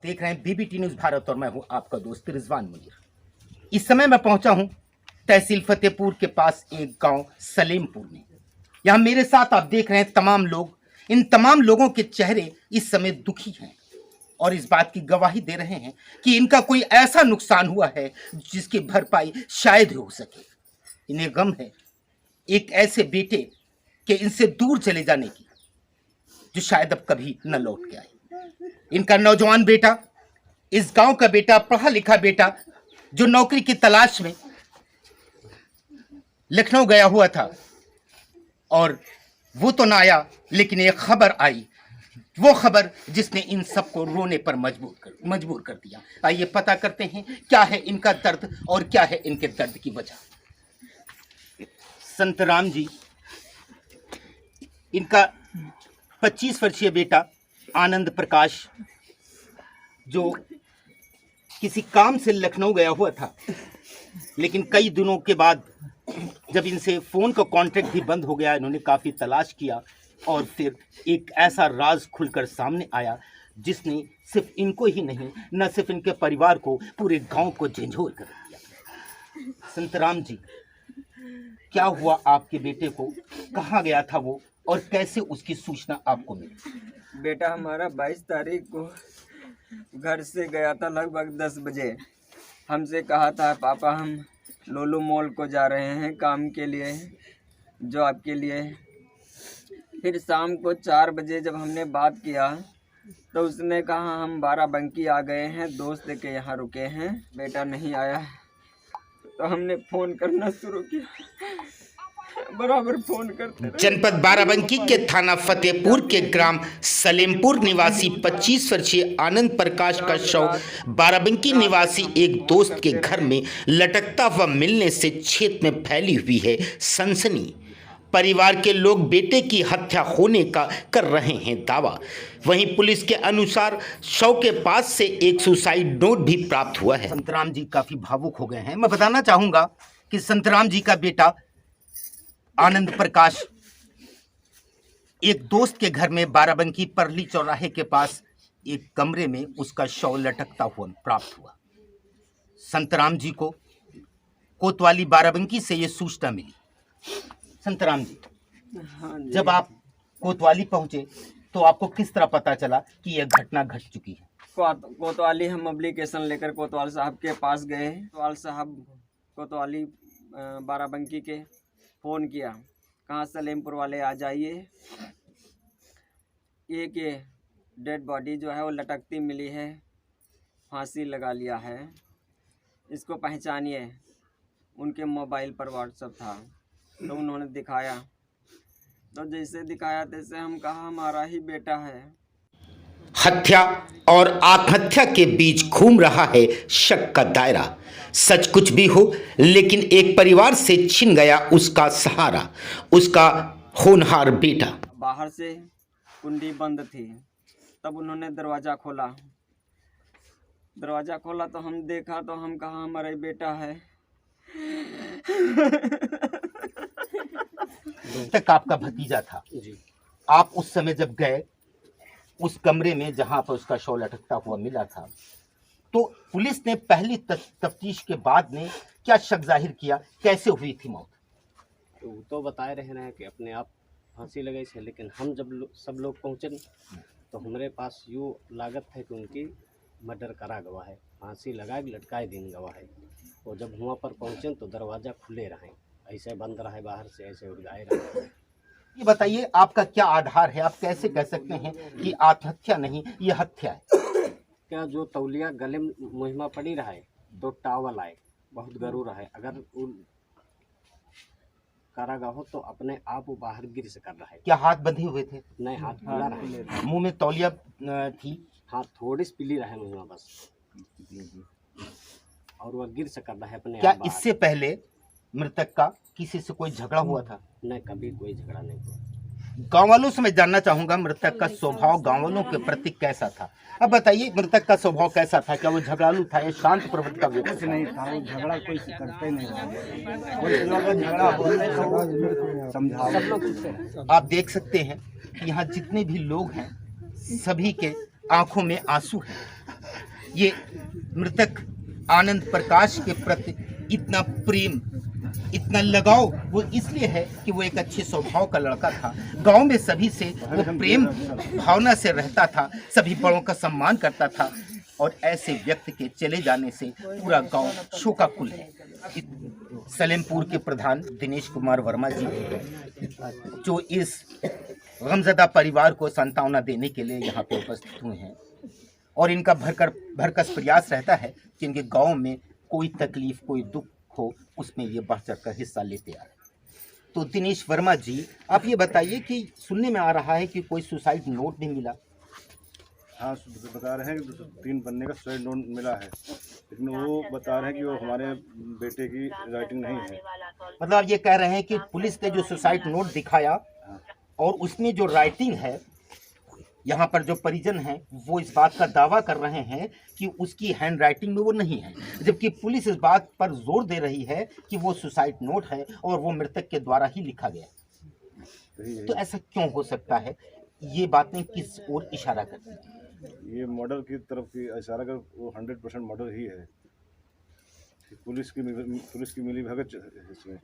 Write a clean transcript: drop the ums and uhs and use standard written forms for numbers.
देख रहे हैं बीबीटी न्यूज भारत और मैं हूं आपका दोस्त रिजवान मुनीर। इस समय मैं पहुंचा हूं तहसील फतेहपुर के पास एक गांव सलेमपुर में। यहां मेरे साथ आप देख रहे हैं तमाम लोग। इन तमाम लोगों के चेहरे इस समय दुखी हैं और इस बात की गवाही दे रहे हैं कि इनका कोई ऐसा नुकसान हुआ है जिसकी भरपाई शायद हो सके। इन्हें गम है एक ऐसे बेटे के इनसे दूर चले जाने की जो शायद अब कभी न लौट के आए। इनका नौजवान बेटा, इस गांव का बेटा, पढ़ा लिखा बेटा जो नौकरी की तलाश में लखनऊ गया हुआ था और वो तो ना आया, लेकिन एक खबर आई, वो खबर जिसने इन सबको रोने पर मजबूर कर दिया। आइए पता करते हैं क्या है इनका दर्द और क्या है इनके दर्द की वजह। संतराम जी, इनका 25 वर्षीय बेटा आनंद प्रकाश जो किसी काम से लखनऊ गया हुआ था, लेकिन कई दिनों के बाद जब इनसे फ़ोन का कांटेक्ट भी बंद हो गया, इन्होंने काफ़ी तलाश किया और फिर एक ऐसा राज खुलकर सामने आया जिसने सिर्फ इनको ही नहीं, न सिर्फ इनके परिवार को, पूरे गांव को झंझोर कर दिया। संतराम जी, क्या हुआ आपके बेटे को? कहाँ गया था वो और कैसे उसकी सूचना आपको मिली? बेटा हमारा 22 तारीख को घर से गया था लगभग 10 बजे। हमसे कहा था पापा हम लोलू मॉल को जा रहे हैं काम के लिए, जो आपके लिए। फिर शाम को 4 बजे जब हमने बात किया तो उसने कहा हम बाराबंकी आ गए हैं, दोस्त के यहाँ रुके हैं, बेटा नहीं आया। तो हमने फ़ोन करना शुरू किया, बराबर फोन करते रहे। जनपद बाराबंकी के थाना फतेहपुर के ग्राम सलेमपुर निवासी 25 वर्षीय आनंद प्रकाश का शव बाराबंकी निवासी एक दोस्त के घर में लटकता हुआ मिलने से क्षेत्र में फैली हुई है सनसनी। परिवार के लोग बेटे की हत्या होने का कर रहे हैं दावा। वहीं पुलिस के अनुसार शव के पास से एक सुसाइड नोट भी प्राप्त हुआ है। संतराम जी काफी भावुक हो गए हैं। मैं बताना चाहूंगा कि संतराम जी का बेटा आनंद प्रकाश एक दोस्त के घर में बाराबंकी परली चौराहे के पास एक कमरे में उसका शव लटकता हुआ प्राप्त हुआ। संतराम जी को कोतवाली बाराबंकी से यह सूचना मिली। संतराम जी, हाँ जी। जब आप कोतवाली पहुंचे तो आपको किस तरह पता चला कि यह घटना घट चुकी है? कोतवाली हम एप्लीकेशन लेकर कोतवाल साहब के पास गए। कोतवाल साहब कोतवाली बाराबंकी के फ़ोन किया, कहाँ सलेमपुर वाले आ जाइए, एक ये डेड बॉडी जो है वो लटकती मिली है, फांसी लगा लिया है, इसको पहचानिए। उनके मोबाइल पर व्हाट्सएप था तो उन्होंने दिखाया, तो जैसे दिखाया तैसे हम कहा हमारा ही बेटा है। हत्या और आत्महत्या के बीच घूम रहा है शक का दायरा। सच कुछ भी हो, लेकिन एक परिवार से छिन गया उसका सहारा, उसका होनहार बेटा। बाहर से कुंडी बंद थी, तब उन्होंने दरवाज़ा खोला। दरवाज़ा खोला तो हम देखा तो हम कहा हमारा ही बेटा है। तक आपका भतीजा था जी। आप उस समय जब गए उस कमरे में जहां पर उसका शव लटकता हुआ मिला था, तो पुलिस ने पहली तफ्तीश के बाद में क्या शक जाहिर किया? कैसे हुई थी मौत? तो बताए रहे हैं कि अपने आप फांसी लगे थे, लेकिन हम जब सब लोग पहुँचे तो हमारे पास यूँ लागत है कि उनकी मर्डर करा गवा है, फांसी लगाए लटकाए दिन गवा है। और जब वहाँ पर पहुँचे तो दरवाज़ा खुले रहे, ऐसे बंद रहे, बाहर से ऐसे उड़ाए रहे। ये बताइए आपका क्या आधार है? आप कैसे कह सकते हैं कि आत्महत्या नहीं ये हत्या है? क्या जो तौलिया गले में मुहिमा पड़ी रहा है, तो टावल आए बहुत गरूर है, अगर करागा हो तो अपने आप वो बाहर गिर से कर रहा है। क्या हाथ बंधे हुए थे? नहीं, हाथ खुला रहा, मुंह में तौलिया थी, हाथ थोड़ी सी पीली रहे मुहिमा बस, और वह गिर से कर रहा है अपने क्या आप। इससे पहले मृतक का किसी से कोई झगड़ा हुआ था? नहीं, कभी कोई झगड़ा नहीं हुआ। गाँव वालों से मैं जानना चाहूंगा मृतक का स्वभाव गाँव वालों के प्रति कैसा था? अब बताइए मृतक का स्वभाव कैसा था? क्या वो झगड़ालू था या शांत प्रवृत्ति का व्यक्ति? कुछ नहीं था, वो झगड़ा कोई करते नहीं था, कोई झगड़ा हो समझा। आप देख सकते हैं कि यहाँ जितने भी लोग हैं सभी के आंखों में आंसू हैं। ये मृतक आनंद प्रकाश के प्रति इतना प्रेम, इतना लगाव वो इसलिए है कि वो एक अच्छे स्वभाव का लड़का था। गांव में सभी से वो प्रेम भावना से रहता था, सभी बड़ों का सम्मान करता था और ऐसे व्यक्ति के चले जाने से पूरा गांव शोकाकुल है। सलेमपुर के प्रधान दिनेश कुमार वर्मा जी जो इस गमज़दा परिवार को सांत्वना देने के लिए यहाँ पे उपस्थित हुए हैं और इनका भरकस प्रयास रहता है कि इनके गांव में कोई तकलीफ, कोई दुख हो, उसमें ये बढ़ चढ़ कर हिस्सा लेते आए। तो दिनेश वर्मा जी, आप ये बताइए कि सुनने में आ रहा है कि कोई सुसाइड नोट भी मिला। हाँ, बता रहे हैं कि 3 बनने का सुसाइड नोट मिला है, लेकिन वो बता रहे हैं कि वो हमारे बेटे की राइटिंग नहीं है। मतलब आप ये कह रहे हैं कि पुलिस ने जो सुसाइड नोट दिखाया और उसमें जो राइटिंग है, यहाँ पर जो परिजन हैं वो इस बात का दावा कर रहे हैं कि उसकी हैंड राइटिंग में वो नहीं है, जबकि पुलिस इस बात पर जोर दे रही है कि वो सुसाइड नोट है और वो मृतक के द्वारा ही लिखा गया। तो ऐसा क्यों हो सकता है? ये बातें किस ओर इशारा करती हैं? ये मर्डर की तरफ की इशारा कर, वो 100% मर्डर ही है। पुलिस की मिली भगत इसमें